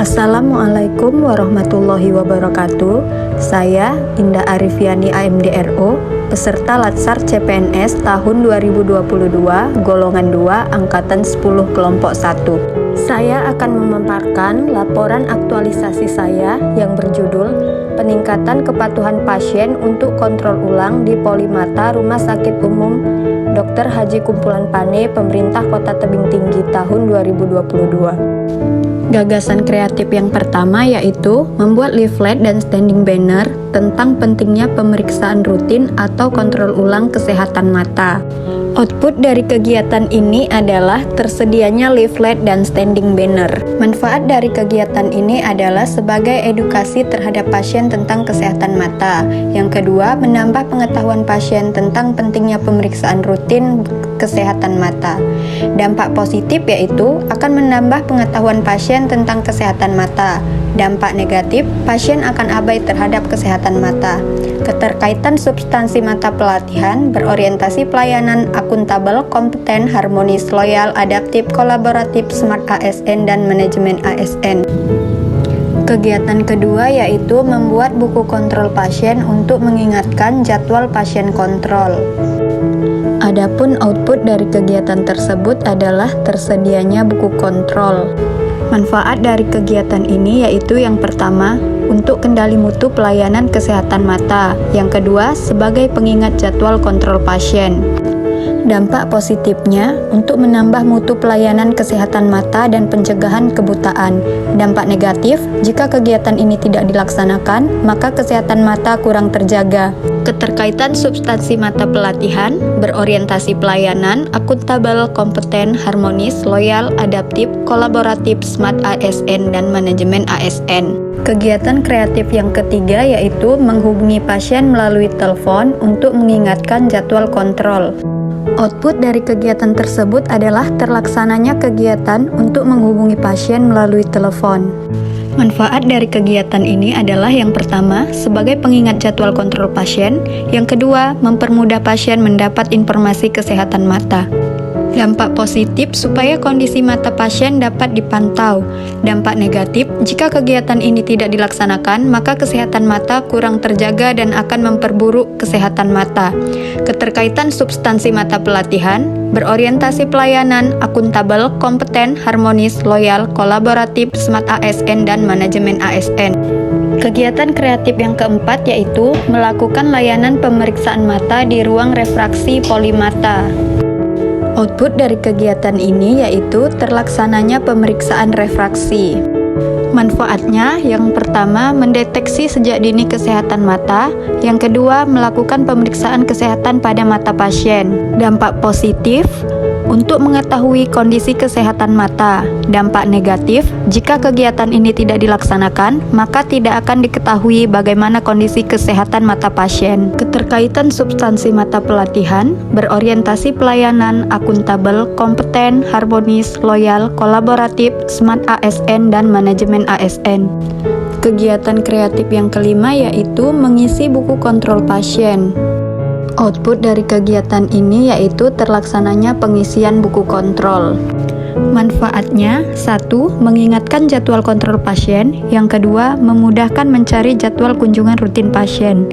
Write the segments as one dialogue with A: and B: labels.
A: Assalamualaikum warahmatullahi wabarakatuh. Saya Indah Arifiani AMDRO, peserta Latsar CPNS tahun 2022, golongan 2, angkatan 10 kelompok 1. Saya akan memaparkan laporan aktualisasi saya yang berjudul Peningkatan Kepatuhan Pasien untuk Kontrol Ulang di Polimata Rumah Sakit Umum Dr. Haji Kumpulan Pane Pemerintah Kota Tebing Tinggi tahun 2022. Gagasan kreatif yang pertama yaitu membuat leaflet dan standing banner tentang pentingnya pemeriksaan rutin atau kontrol ulang kesehatan mata. Output dari kegiatan ini adalah tersedianya leaflet dan standing banner. Manfaat dari kegiatan ini adalah sebagai edukasi terhadap pasien tentang kesehatan mata. Yang kedua, menambah pengetahuan pasien tentang pentingnya pemeriksaan rutin kesehatan mata. Dampak positif yaitu akan menambah pengetahuan pasien tentang kesehatan mata. Dampak negatif, pasien akan abai terhadap kesehatan mata. Keterkaitan substansi mata pelatihan berorientasi pelayanan akuntabel, kompeten, harmonis, loyal, adaptif, kolaboratif, smart ASN, dan manajemen ASN. Kegiatan kedua yaitu membuat buku kontrol pasien untuk mengingatkan jadwal pasien kontrol. Adapun output dari kegiatan tersebut adalah tersedianya buku kontrol. Manfaat dari kegiatan ini yaitu yang pertama, untuk kendali mutu pelayanan kesehatan mata. Yang kedua, sebagai pengingat jadwal kontrol pasien. Dampak positifnya untuk menambah mutu pelayanan kesehatan mata dan pencegahan kebutaan. Dampak negatif, jika kegiatan ini tidak dilaksanakan, maka kesehatan mata kurang terjaga. Keterkaitan substansi mata pelatihan berorientasi pelayanan, akuntabel, kompeten, harmonis, loyal, adaptif, kolaboratif, smart ASN, dan manajemen ASN. Kegiatan kreatif yang ketiga yaitu menghubungi pasien melalui telepon untuk mengingatkan jadwal kontrol. Output dari kegiatan tersebut adalah terlaksananya kegiatan untuk menghubungi pasien melalui telepon. Manfaat dari kegiatan ini adalah yang pertama, sebagai pengingat jadwal kontrol pasien. Yang kedua, mempermudah pasien mendapat informasi kesehatan mata. Dampak positif supaya kondisi mata pasien dapat dipantau. Dampak negatif, jika kegiatan ini tidak dilaksanakan, maka kesehatan mata kurang terjaga dan akan memperburuk kesehatan mata. Keterkaitan substansi mata pelatihan berorientasi pelayanan, akuntabel, kompeten, harmonis, loyal, kolaboratif, smart ASN, dan manajemen ASN. Kegiatan kreatif yang keempat yaitu melakukan layanan pemeriksaan mata di ruang refraksi polimata. Output dari kegiatan ini yaitu terlaksananya pemeriksaan refraksi. Manfaatnya, yang pertama, mendeteksi sejak dini kesehatan mata. Yang kedua, melakukan pemeriksaan kesehatan pada mata pasien. Dampak positif, untuk mengetahui kondisi kesehatan mata. Dampak negatif, jika kegiatan ini tidak dilaksanakan, maka tidak akan diketahui bagaimana kondisi kesehatan mata pasien. Keterkaitan substansi mata pelatihan berorientasi pelayanan, akuntabel, kompeten, harmonis, loyal, kolaboratif, smart ASN, dan manajemen ASN. Kegiatan kreatif yang kelima yaitu mengisi buku kontrol pasien. Output dari kegiatan ini yaitu terlaksananya pengisian buku kontrol. Manfaatnya, 1. Mengingatkan jadwal kontrol pasien. Yang kedua, memudahkan mencari jadwal kunjungan rutin pasien.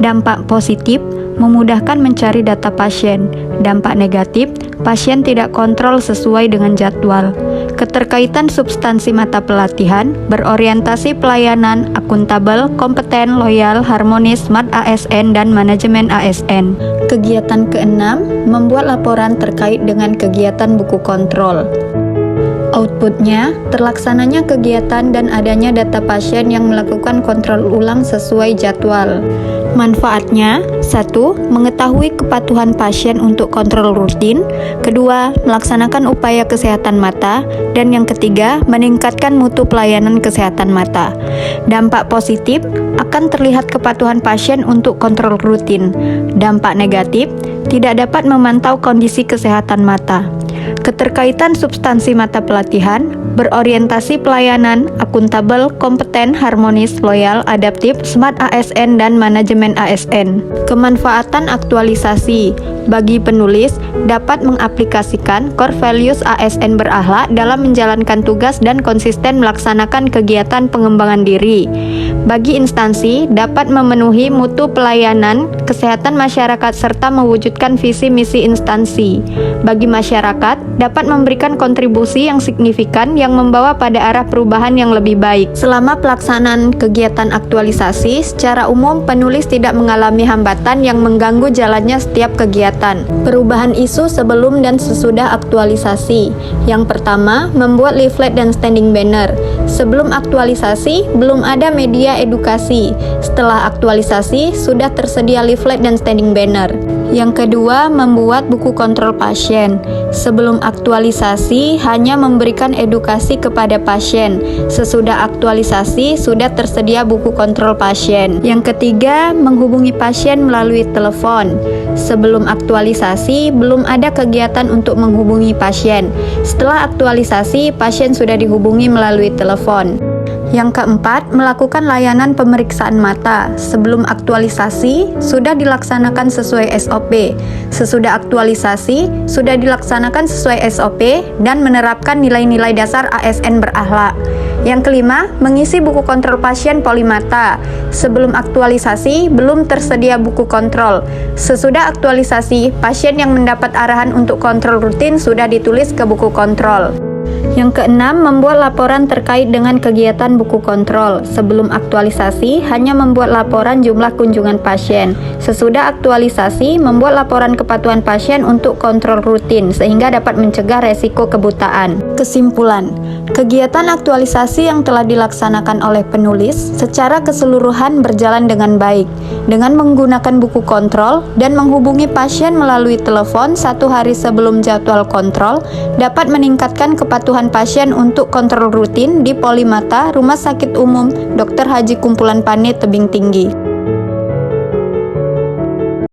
A: Dampak positif, memudahkan mencari data pasien. Dampak negatif, pasien tidak kontrol sesuai dengan jadwal. Keterkaitan substansi mata pelatihan berorientasi pelayanan, akuntabel, kompeten, loyal, harmonis, smart ASN, dan manajemen ASN. Kegiatan keenam, membuat laporan terkait dengan kegiatan buku kontrol. Outputnya, terlaksananya kegiatan dan adanya data pasien yang melakukan kontrol ulang sesuai jadwal. Manfaatnya, 1. Mengetahui kepatuhan pasien untuk kontrol rutin. Kedua, melaksanakan upaya kesehatan mata. Dan yang ketiga, meningkatkan mutu pelayanan kesehatan mata. Dampak positif, akan terlihat kepatuhan pasien untuk kontrol rutin. Dampak negatif, tidak dapat memantau kondisi kesehatan mata. Keterkaitan substansi mata pelatihan berorientasi pelayanan, akuntabel, kompeten, harmonis, loyal, adaptif, smart ASN, dan manajemen ASN. Kemanfaatan aktualisasi Bagi penulis, dapat mengaplikasikan core values ASN berakhlak dalam menjalankan tugas dan konsisten melaksanakan kegiatan pengembangan diri. Bagi instansi, dapat memenuhi mutu pelayanan kesehatan masyarakat serta mewujudkan visi misi instansi. Bagi masyarakat, dapat memberikan kontribusi yang signifikan yang membawa pada arah perubahan yang lebih baik. Selama pelaksanaan kegiatan aktualisasi, secara umum penulis tidak mengalami hambatan yang mengganggu jalannya setiap kegiatan. Perubahan isu sebelum dan sesudah aktualisasi. Yang pertama, membuat leaflet dan standing banner. Sebelum aktualisasi, belum ada media edukasi. Setelah aktualisasi, sudah tersedia leaflet dan standing banner. Yang kedua, membuat buku kontrol pasien. Sebelum aktualisasi, hanya memberikan edukasi kepada pasien. Sesudah aktualisasi, sudah tersedia buku kontrol pasien. Yang ketiga, menghubungi pasien melalui telepon. Sebelum aktualisasi, belum ada kegiatan untuk menghubungi pasien. Setelah aktualisasi, pasien sudah dihubungi melalui telepon. Yang keempat, melakukan layanan pemeriksaan mata. Sebelum aktualisasi, sudah dilaksanakan sesuai SOP. Sesudah aktualisasi, sudah dilaksanakan sesuai SOP dan menerapkan nilai-nilai dasar ASN berakhlak. Yang kelima, mengisi buku kontrol pasien polimata. Sebelum aktualisasi, belum tersedia buku kontrol. Sesudah aktualisasi, pasien yang mendapat arahan untuk kontrol rutin sudah ditulis ke buku kontrol. Yang keenam, membuat laporan terkait dengan kegiatan buku kontrol. Sebelum aktualisasi, hanya membuat laporan jumlah kunjungan pasien. Sesudah aktualisasi, membuat laporan kepatuhan pasien untuk kontrol rutin, sehingga dapat mencegah resiko kebutaan. Kesimpulan, kegiatan aktualisasi yang telah dilaksanakan oleh penulis secara keseluruhan berjalan dengan baik. Dengan menggunakan buku kontrol dan menghubungi pasien melalui telepon 1 hari sebelum jadwal kontrol, dapat meningkatkan kepatuhan pasien untuk kontrol rutin di Polimata Rumah Sakit Umum Dr. Haji Kumpulan Pane Tebing Tinggi.